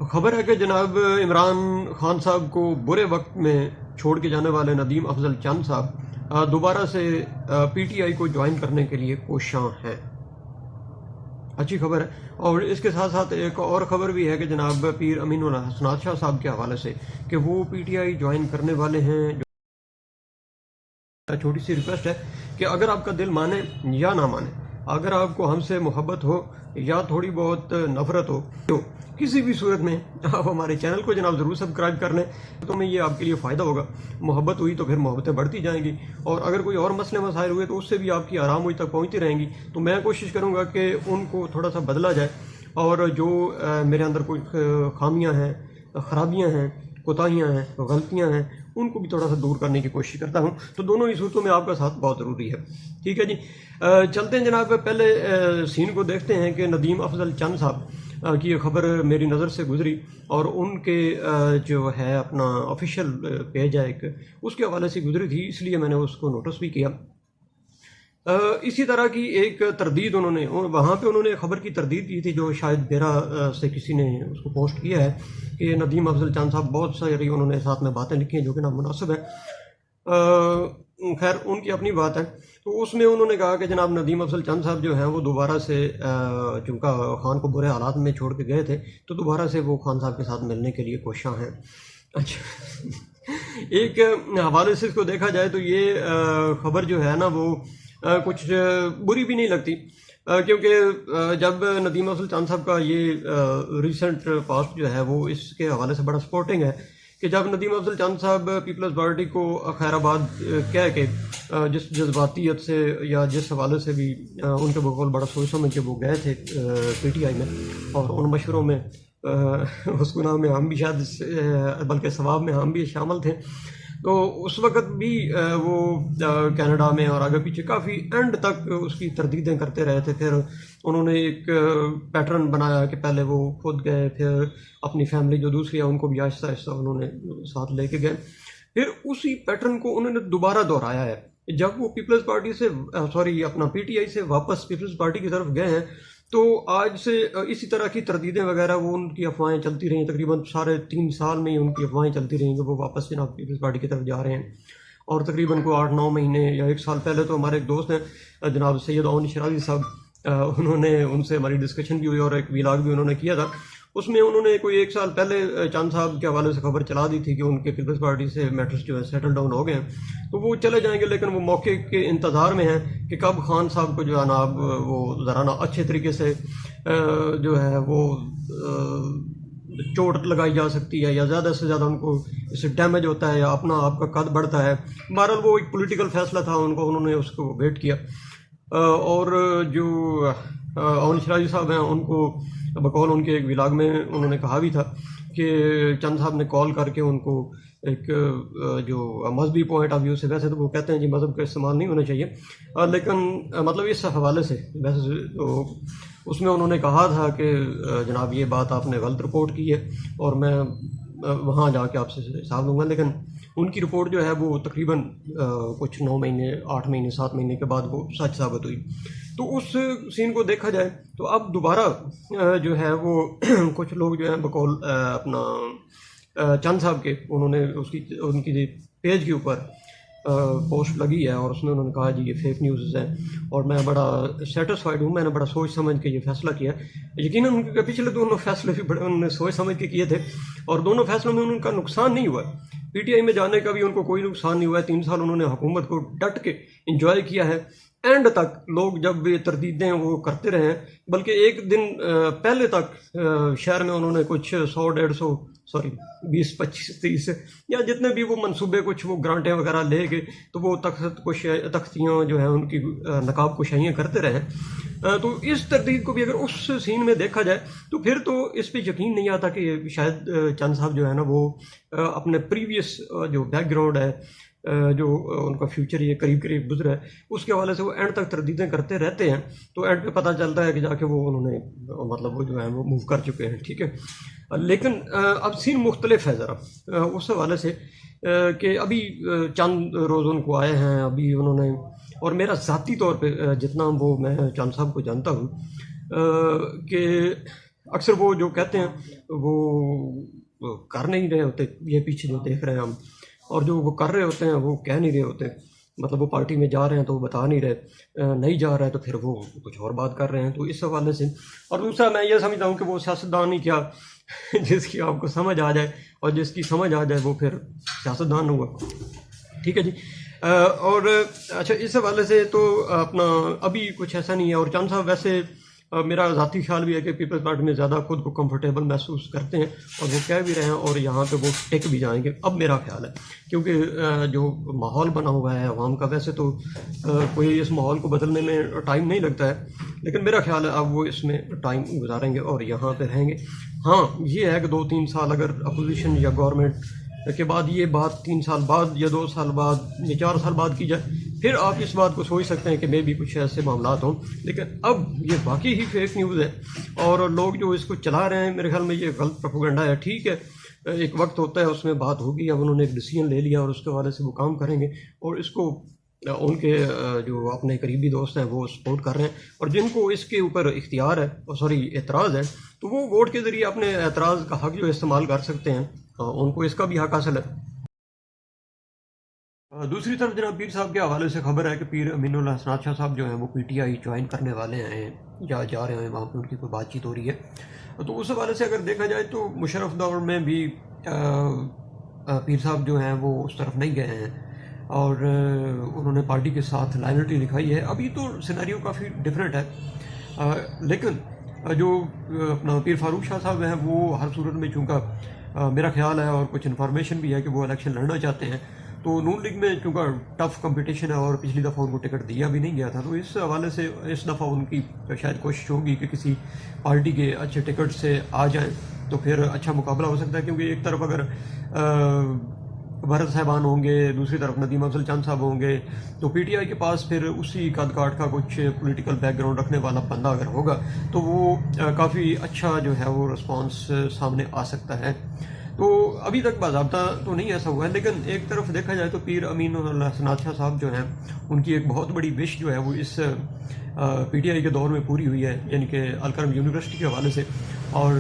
खबर है कि जनाब इमरान खान साहब को बुरे वक्त में छोड़ के जाने वाले नदीम अफजल चंद साहब दोबारा से पीटीआई को ज्वाइन करने के लिए कोशां हैं। अच्छी खबर है। और इसके साथ साथ एक और ख़बर भी है कि जनाब पीर अमीन उल हसनात शाह साहब के हवाले से कि वो पीटीआई ज्वाइन करने वाले हैं। छोटी सी रिक्वेस्ट है कि अगर आपका दिल माने या ना माने, अगर आपको हमसे मोहब्बत हो या थोड़ी बहुत नफरत हो, तो किसी भी सूरत में आप हमारे चैनल को जनाब ज़रूर सब्सक्राइब कर लें, तो मैं ये आपके लिए फ़ायदा होगा। मोहब्बत हुई तो फिर मोहब्बतें बढ़ती जाएंगी, और अगर कोई और मसले मसाइल हुए तो उससे भी आपकी आराम मुझ तक पहुँचती रहेंगी। तो मैं कोशिश करूँगा कि उनको थोड़ा सा बदला जाए, और जो मेरे अंदर कुछ खामियाँ हैं, ख़राबियाँ हैं, कोताहियाँ हैं, गलतियाँ हैं, उनको भी थोड़ा सा दूर करने की कोशिश करता हूँ। तो दोनों ही सूरतों में आपका साथ बहुत ज़रूरी है। ठीक है जी, चलते हैं जनाब। पहले सीन को देखते हैं कि नदीम अफजल चंद साहब की ये खबर मेरी नज़र से गुजरी, और उनके जो है अपना ऑफिशियल पेज है एक, उसके हवाले से गुजरी थी, इसलिए मैंने उसको नोटिस भी किया। इसी तरह की एक तरदीद उन्होंने वहाँ पे उन्होंने खबर की तरदीद की थी, जो शायद बेरा से किसी ने उसको पोस्ट किया है कि नदीम अफजल चंद साहब बहुत सारी उन्होंने साथ में बातें लिखी हैं जो कि नामुनासिब है। खैर उनकी अपनी बात है। तो उसमें उन्होंने कहा कि जनाब नदीम अफजल चंद साहब जो हैं वो दोबारा से चूँकि खान को बुरे हालात में छोड़ के गए थे, तो दोबारा से वो खान साहब के साथ मिलने के लिए कोशां हैं। अच्छा एक हवाले से इसको देखा जाए तो ये खबर जो है ना वो कुछ बुरी भी नहीं लगती, क्योंकि जब नदीम अफजल चंद साहब का ये रिसेंट पास्ट जो है वो इसके हवाले से बड़ा सपोर्टिंग है कि जब नदीम अफजल चंद साहब पीपल्स पार्टी को खैराबाद कह के जिस जज्बातियत से या जिस हवाले से भी उनके बकौल बड़ा सोच समझ के वो गए थे पीटीआई में, और उन मशवरों में उस गुनाह में हम भी शायद बल्कि सवाब में हम भी शामिल थे। तो उस वक़्त भी वो कनाडा में और आगे पीछे काफ़ी एंड तक उसकी तरदीदें करते रहे थे। फिर उन्होंने एक पैटर्न बनाया कि पहले वो खुद गए, फिर अपनी फैमिली जो दूसरी है उनको भी आहिस्ता आहिस्ता उन्होंने साथ लेके गए। फिर उसी पैटर्न को उन्होंने दोबारा दोहराया है। जब वो पीपल्स पार्टी से अपना पीटीआई से वापस पीपल्स पार्टी की तरफ गए हैं, तो आज से इसी तरह की तरदीदें वगैरह वो उनकी अफवाहें चलती रहीं, तकरीबन 3.5 साल में ही उनकी अफवाहें चलती रहीं कि वो वापस जनाब पीपल्स पार्टी की तरफ जा रहे हैं। और तकरीबन को 8-9 महीने या 1 साल पहले तो हमारे एक दोस्त हैं जनाब सैयद ओन शराजी साहब, उन्होंने उनसे हमारी डिस्कशन भी हुई और एक व्लॉग भी उन्होंने किया था। उसमें उन्होंने कोई 1 साल पहले चंद साहब के हवाले से खबर चला दी थी कि उनके पीपल्स पार्टी से मैटर्स जो है सेटल डाउन हो गए हैं, तो वो चले जाएंगे, लेकिन वो मौके के इंतज़ार में हैं कि कब खान साहब को जो है ना वो ज़रा ना अच्छे तरीके से जो है वो चोट लगाई जा सकती है, या ज़्यादा से ज़्यादा उनको इससे डैमेज होता है, या अपना आपका कद बढ़ता है। बहरहाल वो एक पॉलिटिकल फैसला था, उन्होंने उसको वेट किया। और जो ओन शराजी साहब हैं, उनको बकौल उनके एक व्लॉग में उन्होंने कहा भी था कि चंद साहब ने कॉल करके उनको एक जो मजहबी पॉइंट ऑफ व्यू से, वैसे तो वो कहते हैं जी मज़हब का इस्तेमाल नहीं होना चाहिए, लेकिन मतलब इस हवाले से वैसे तो उसमें उन्होंने कहा था कि जनाब ये बात आपने गलत रिपोर्ट की है और मैं वहाँ जाके आपसे हिसाब लूँगा। लेकिन उनकी रिपोर्ट जो है वो तकरीबन कुछ 9 महीने 8 महीने 7 महीने के बाद वो सच साबित हुई। तो उस सीन को देखा जाए तो अब दोबारा जो है वो कुछ लोग जो हैं बकौल अपना चंद साहब के, उन्होंने उनकी पेज के ऊपर पोस्ट लगी है और उसमें उन्होंने कहा जी ये फेक न्यूज़ है, और मैं बड़ा सेटिस्फाइड हूँ, मैंने बड़ा सोच समझ के ये फैसला किया। यकीनन उनके पिछले दोनों फैसले भी बड़े उन्होंने सोच समझ के किए थे, और दोनों फैसलों में उनका नुकसान नहीं हुआ। पीटीआई में जाने का भी उनको कोई नुकसान नहीं हुआ है। 3 साल उन्होंने हुकूमत को डट के इंजॉय किया है। एंड तक लोग जब ये तरदीदें वो करते रहे हैं, बल्कि एक दिन पहले तक शहर में उन्होंने कुछ 20-25-30 या जितने भी वो मंसूबे कुछ वो ग्रांटें वगैरह ले गए, तो वो तख्तियाँ जो हैं उनकी नकाब कुशाइयाँ करते रहे। तो इस तरदीद को भी अगर उस सीन में देखा जाए तो फिर तो इस पे यकीन नहीं आता कि शायद चंद साहब जो है ना वो अपने प्रीवियस जो बैकग्राउंड है, जो उनका फ्यूचर ये करीब करीब गुजरा है, उसके हवाले से वो एंड तक तरदीदें करते रहते हैं। तो एंड पे पता चलता है कि जाके वो उन्होंने मतलब वो जो है वो मूव कर चुके हैं। ठीक है, लेकिन अब सीन मुख्तलिफ है ज़रा उस हवाले से कि अभी चंद रोज़ उनको आए हैं अभी उन्होंने, और मेरा ज़ाती तौर पे जितना वो मैं चंद साहब को जानता हूँ कि अक्सर वो जो कहते हैं वो कर नहीं रहे होते, ये पीछे जो देख रहे हैं हम, और जो वो कर रहे होते हैं वो कह नहीं रहे होते। मतलब वो पार्टी में जा रहे हैं तो वो बता नहीं रहे, नहीं जा रहा है तो फिर वो कुछ और बात कर रहे हैं। तो इस हवाले से, और दूसरा मैं ये समझता हूँ कि वो सियासतदान ही क्या जिसकी आपको समझ आ जाए और जिसकी समझ आ जाए वो फिर सियासतदान हुआ। ठीक है जी। और अच्छा, इस हवाले से तो अपना अभी कुछ ऐसा नहीं है। और चंद साहब वैसे मेरा ज़ाती ख्याल भी है कि पीपल्स पार्टी में ज़्यादा खुद को कंफर्टेबल महसूस करते हैं और वो कह भी रहे हैं और यहाँ पे वो टिक भी जाएंगे, अब मेरा ख्याल है। क्योंकि जो माहौल बना हुआ है अवाम का, वैसे तो कोई इस माहौल को बदलने में टाइम नहीं लगता है, लेकिन मेरा ख्याल है अब वो इसमें टाइम गुजारेंगे और यहाँ पे रहेंगे। हाँ, ये है कि 2-3 साल अगर अपोजिशन या गवर्नमेंट के बाद ये बात 3 साल बाद या 2 साल बाद या 4 साल बाद की जाए, फिर आप इस बात को सोच सकते हैं कि मे भी कुछ ऐसे मामला हों। लेकिन अब ये बाकी ही फेक न्यूज़ है और लोग जो इसको चला रहे हैं, मेरे ख्याल में ये गलत प्रोपेगेंडा है। ठीक है, एक वक्त होता है उसमें बात होगी, अब उन्होंने एक डिसीजन ले लिया और उसके हवाले से वो काम करेंगे और इसको उनके जो अपने करीबी दोस्त हैं वो सपोर्ट कर रहे हैं। और जिनको इसके ऊपर इख्तियार है, सॉरी एतराज़ है, तो वो वोट के ज़रिए अपने एतराज़ का हक जो इस्तेमाल कर सकते हैं, उनको इसका भी हक हासिल है। दूसरी तरफ जनाब पीर साहब के हवाले से खबर है कि पीर अमीनुल हसन शाह साहब जो हैं वो पीटीआई ज्वाइन करने वाले हैं या जा रहे हैं, वहाँ पर उनकी कोई बातचीत हो रही है। तो उस हवाले से अगर देखा जाए तो मुशर्रफ दौर में भी पीर साहब जो हैं वो उस तरफ नहीं गए हैं और उन्होंने पार्टी के साथ लॉयल्टी दिखाई है। अभी तो सिनेरियो काफ़ी डिफरेंट है, लेकिन जो अपना पीर फारूक शाह साहब हैं वो हर सूरत में, चूँकि मेरा ख्याल है और कुछ इन्फॉर्मेशन भी है कि वो इलेक्शन लड़ना चाहते हैं, तो नून लीग में चूँकि टफ कंपटीशन है और पिछली दफ़ा उनको टिकट दिया भी नहीं गया था, तो इस हवाले से इस दफ़ा उनकी शायद कोशिश होगी कि किसी पार्टी के अच्छे टिकट से आ जाएं तो फिर अच्छा मुकाबला हो सकता है। क्योंकि एक तरफ अगर भरत साहबान होंगे, दूसरी तरफ नदीम अफजल चंद साहब होंगे, तो पीटीआई के पास फिर उसी कद काठ का कुछ पॉलिटिकल बैकग्राउंड रखने वाला बंदा अगर होगा तो वो काफ़ी अच्छा जो है वो रिस्पांस सामने आ सकता है। तो अभी तक बाज़ाब्ता तो नहीं ऐसा हुआ है, लेकिन एक तरफ देखा जाए तो पीर अमीनुल हसन शाह साहब जो हैं उनकी एक बहुत बड़ी विश जो है वो इस पीटीआई के दौर में पूरी हुई है, यानी कि अलकरम यूनिवर्सिटी के हवाले से। और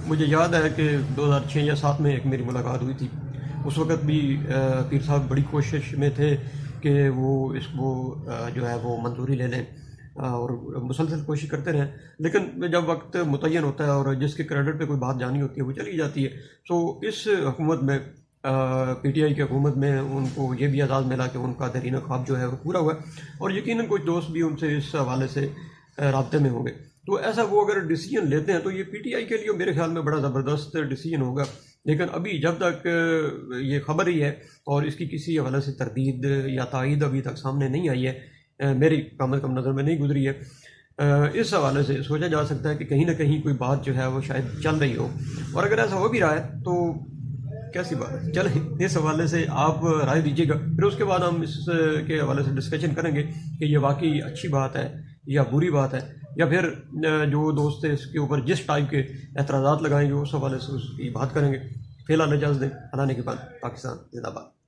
मुझे याद है कि 2006 या 2007 में एक मेरी मुलाकात हुई थी, उस वक़्त भी पीर साहब बड़ी कोशिश में थे कि वो इसको जो है वो मंजूरी ले लें और मुसलसल कोशिश करते रहें। लेकिन जब वक्त मुतय्यन होता है और जिसके क्रेडिट पे कोई बात जानी होती है वो चली जाती है। तो इस हुकूमत में, पीटीआई की हुकूमत में, उनको ये भी एजाज़ मिला कि उनका दरीना ख्वाब जो है वो पूरा हुआ और यकीनन कुछ दोस्त भी उनसे इस हवाले से राब्ते में होंगे। तो ऐसा वो अगर डिसीजन लेते हैं तो ये पीटीआई के लिए मेरे ख्याल में बड़ा ज़बरदस्त डिसीजन होगा। लेकिन अभी जब तक ये खबर ही है और इसकी किसी हवाले से तरदीद या तायीद अभी तक सामने नहीं आई है, मेरी कम अज़ कम नज़र में नहीं गुजरी है, इस हवाले से सोचा जा सकता है कि कहीं ना कहीं कोई बात जो है वो शायद चल रही हो। और अगर ऐसा हो भी रहा है तो कैसी बात है, चलें इस हवाले से आप राय दीजिएगा, फिर उसके बाद हम इसके हवाले से डिस्कशन करेंगे कि ये वाकई अच्छी बात है या बुरी बात है, या फिर जो दोस्त है इसके ऊपर जिस टाइप के एतराज़ात लगाएंगे उस हवाले से उसकी बात करेंगे। फ़िलहाल इजाज़त दें। अल्लाह ने के बाद पाकिस्तान जिंदाबाद।